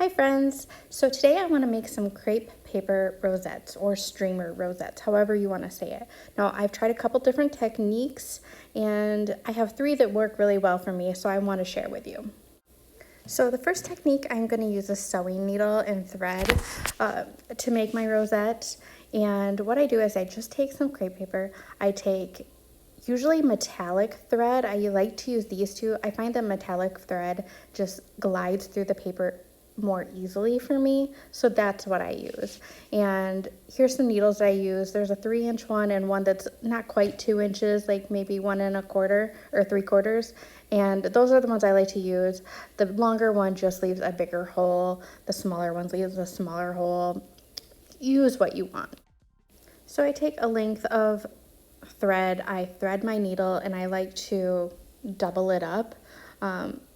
Hi friends! So today I want to make some crepe paper rosettes or streamer rosettes, however you want to say it. Now I've tried a couple different techniques and I have 3 that work really well for me, so I want to share with you. So the first technique, I'm going to use a sewing needle and thread to make my rosette. And what I do is I just take some crepe paper, I take usually metallic thread. I like to use these two. I find that metallic thread just glides through the paper more easily for me, so that's what I use. And here's some needles that I use. There's a 3-inch one and one that's not quite 2 inches, like maybe 1 1/4 or 3/4, and those are the ones I like to use. The longer one just leaves a bigger hole, the smaller one leaves a smaller hole. Use what you want. So I take a length of thread, I thread my needle, and I like to double it up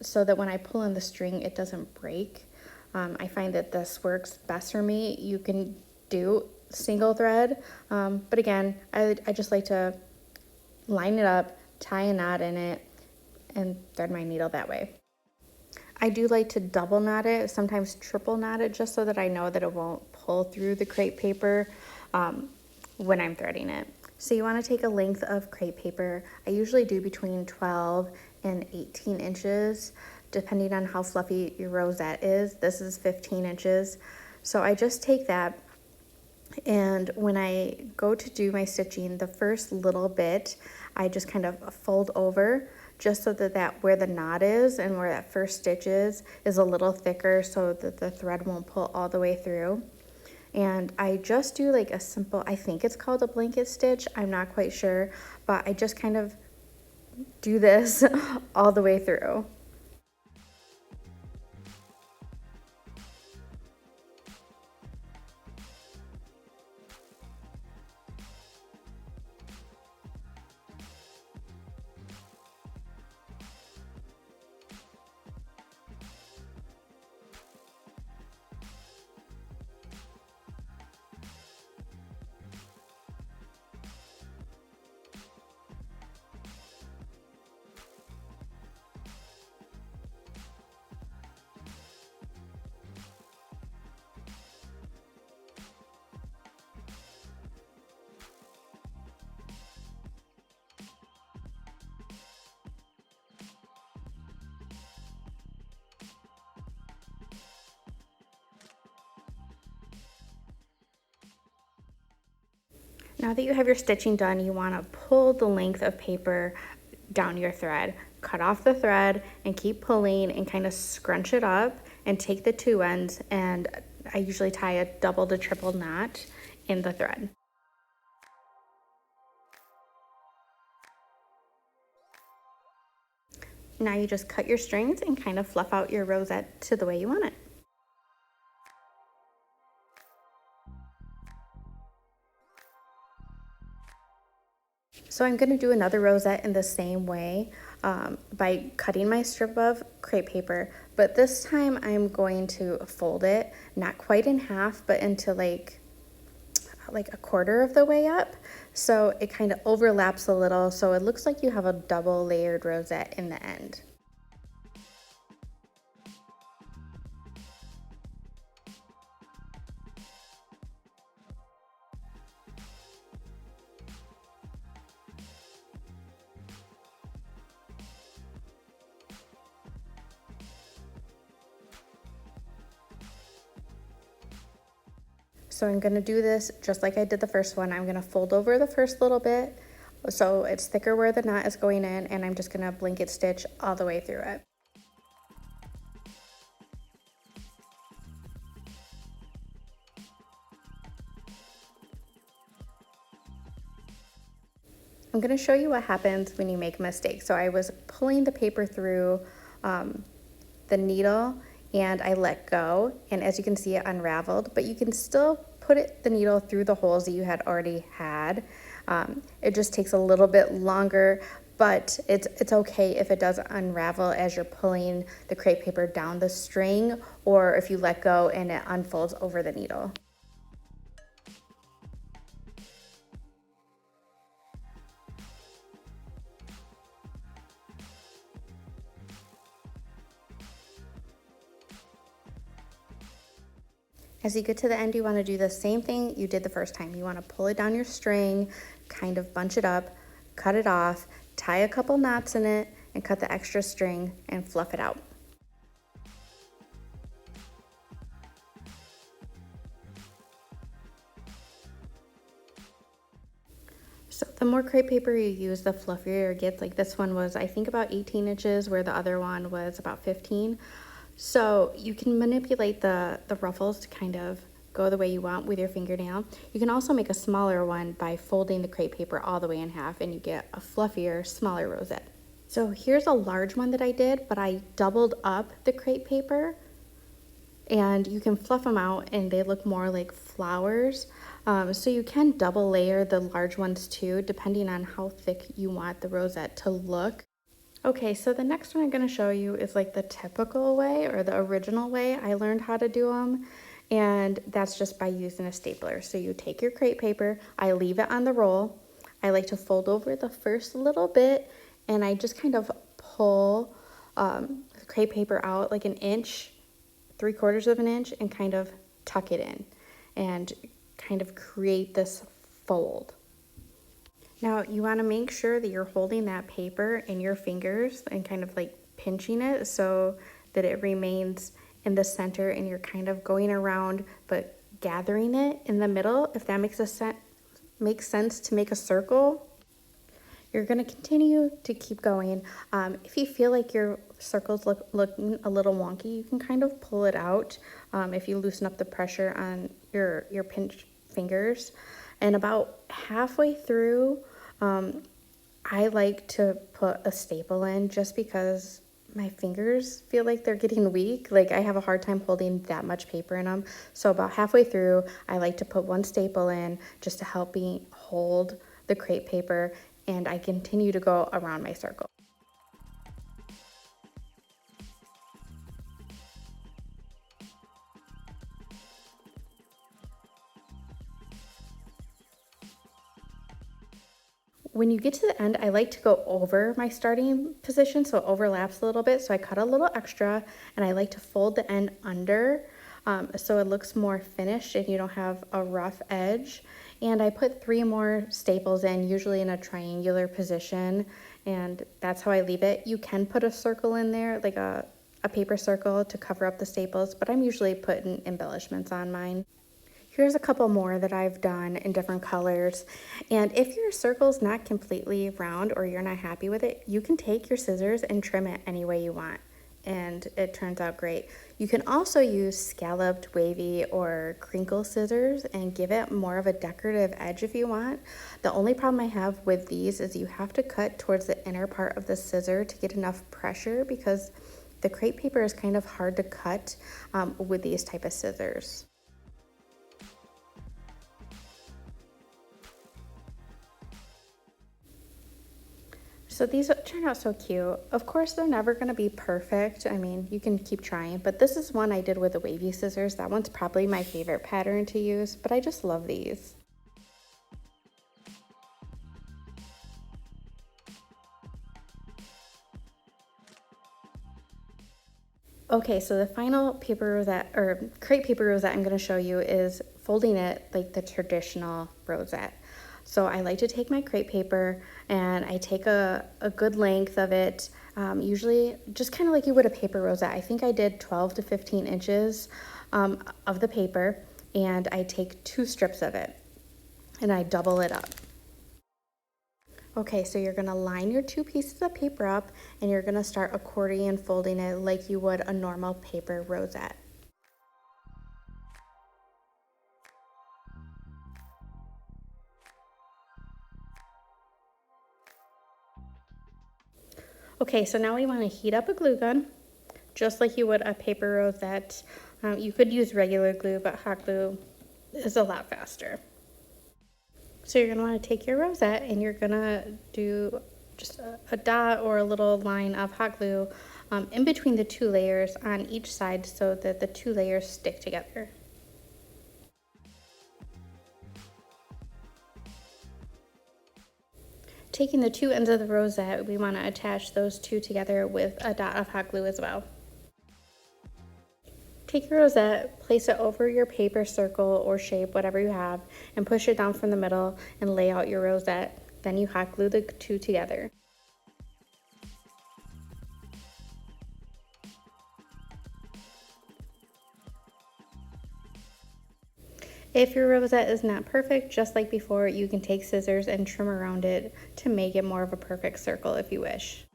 so that when I pull in the string it doesn't break. I find that this works best for me. You can do single thread, but again, I just like to line it up, tie a knot in it, and thread my needle that way. I do like to double knot it, sometimes triple knot it, just so that I know that it won't pull through the crepe paper when I'm threading it. So you want to take a length of crepe paper. I usually do between 12 and 18 inches, depending on how fluffy your rosette is. This is 15 inches. So I just take that, and when I go to do my stitching, the first little bit, I just kind of fold over, just so that where the knot is and where that first stitch is a little thicker, so that the thread won't pull all the way through. And I just do like a simple, I think it's called a blanket stitch, I'm not quite sure, but I just kind of do this all the way through. Now that you have your stitching done, you want to pull the length of paper down your thread. Cut off the thread and keep pulling and kind of scrunch it up, and take the 2 ends, and I usually tie a double to triple knot in the thread. Now you just cut your strings and kind of fluff out your rosette to the way you want it. So I'm going to do another rosette in the same way by cutting my strip of crepe paper, but this time I'm going to fold it, not quite in half, but into like a quarter of the way up, so it kind of overlaps a little, so it looks like you have a double layered rosette in the end. So I'm going to do this just like I did the first one. I'm going to fold over the first little bit so it's thicker where the knot is going in, and I'm just going to blanket stitch all the way through it. I'm going to show you what happens when you make a mistake. So I was pulling the paper through the needle, and I let go, and as you can see, it unraveled, but you can still put the needle through the holes that you had already had. It just takes a little bit longer, but it's okay if it does unravel as you're pulling the crepe paper down the string, or if you let go and it unfolds over the needle. As you get to the end, you want to do the same thing you did the first time. You want to pull it down your string, kind of bunch it up, cut it off, tie a couple knots in it, and cut the extra string and fluff it out. So the more crepe paper you use, the fluffier it gets. Like this one was, I think, about 18 inches, where the other one was about 15. So you can manipulate the ruffles to kind of go the way you want with your fingernail. You can also make a smaller one by folding the crepe paper all the way in half, and you get a fluffier, smaller rosette. So here's a large one that I did, but I doubled up the crepe paper, and you can fluff them out and they look more like flowers. So you can double layer the large ones too, depending on how thick you want the rosette to look. Okay, so the next one I'm going to show you is like the typical way, or the original way I learned how to do them, and that's just by using a stapler. So you take your crepe paper, I leave it on the roll, I like to fold over the first little bit, and I just kind of pull the crepe paper out like an inch, 3/4 of an inch, and kind of tuck it in and kind of create this fold. Now you want to make sure that you're holding that paper in your fingers and kind of like pinching it so that it remains in the center, and you're kind of going around but gathering it in the middle. If that makes sense to make a circle. You're going to continue to keep going. If you feel like your circles looking a little wonky, you can kind of pull it out if you loosen up the pressure on your pinched fingers. And about halfway through, I like to put a staple in, just because my fingers feel like they're getting weak. Like I have a hard time holding that much paper in them. So about halfway through, I like to put one staple in just to help me hold the crepe paper, and I continue to go around my circle. When you get to the end, I like to go over my starting position so it overlaps a little bit. So I cut a little extra, and I like to fold the end under so it looks more finished and you don't have a rough edge. And I put 3 more staples in, usually in a triangular position, and that's how I leave it. You can put a circle in there, like a paper circle, to cover up the staples, but I'm usually putting embellishments on mine. Here's a couple more that I've done in different colors. And if your circle's not completely round or you're not happy with it, you can take your scissors and trim it any way you want, and it turns out great. You can also use scalloped, wavy, or crinkle scissors and give it more of a decorative edge if you want. The only problem I have with these is you have to cut towards the inner part of the scissor to get enough pressure, because the crepe paper is kind of hard to cut with these type of scissors. So these turn out so cute. Of course, they're never going to be perfect. I mean, you can keep trying, but this is one I did with the wavy scissors. That one's probably my favorite pattern to use, but I just love these. Okay, so the final paper rosette, or crepe paper rosette I'm going to show you, is folding it like the traditional rosette. So I like to take my crepe paper and I take a good length of it, usually just kind of like you would a paper rosette. I think I did 12 to 15 inches of the paper, and I take 2 strips of it and I double it up. Okay, so you're going to line your 2 pieces of paper up, and you're going to start accordion folding it like you would a normal paper rosette. Okay, so now we want to heat up a glue gun, just like you would a paper rosette. You could use regular glue, but hot glue is a lot faster. So you're going to want to take your rosette, and you're going to do just a dot or a little line of hot glue in between the 2 layers on each side, so that the 2 layers stick together. Taking the 2 ends of the rosette, we want to attach those 2 together with a dot of hot glue as well. Take your rosette, place it over your paper circle or shape, whatever you have, and push it down from the middle and lay out your rosette. Then you hot glue the two together. If your rosette is not perfect, just like before, you can take scissors and trim around it to make it more of a perfect circle if you wish.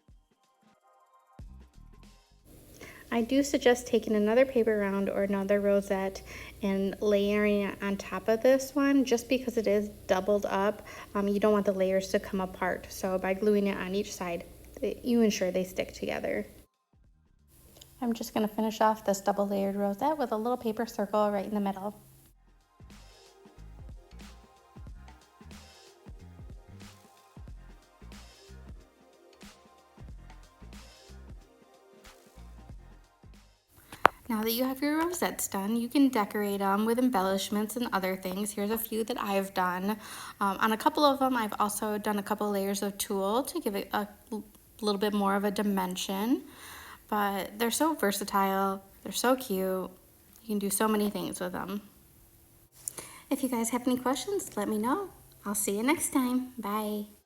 I do suggest taking another paper round or another rosette and layering it on top of this one, just because it is doubled up. You don't want the layers to come apart. So by gluing it on each side, you ensure they stick together. I'm just going to finish off this double layered rosette with a little paper circle right in the middle. Now that you have your rosettes done, you can decorate them with embellishments and other things. Here's a few that I've done. On a couple of them, I've also done a couple layers of tulle to give it a little bit more of a dimension. But they're so versatile, they're so cute. You can do so many things with them. If you guys have any questions, let me know. I'll see you next time. Bye.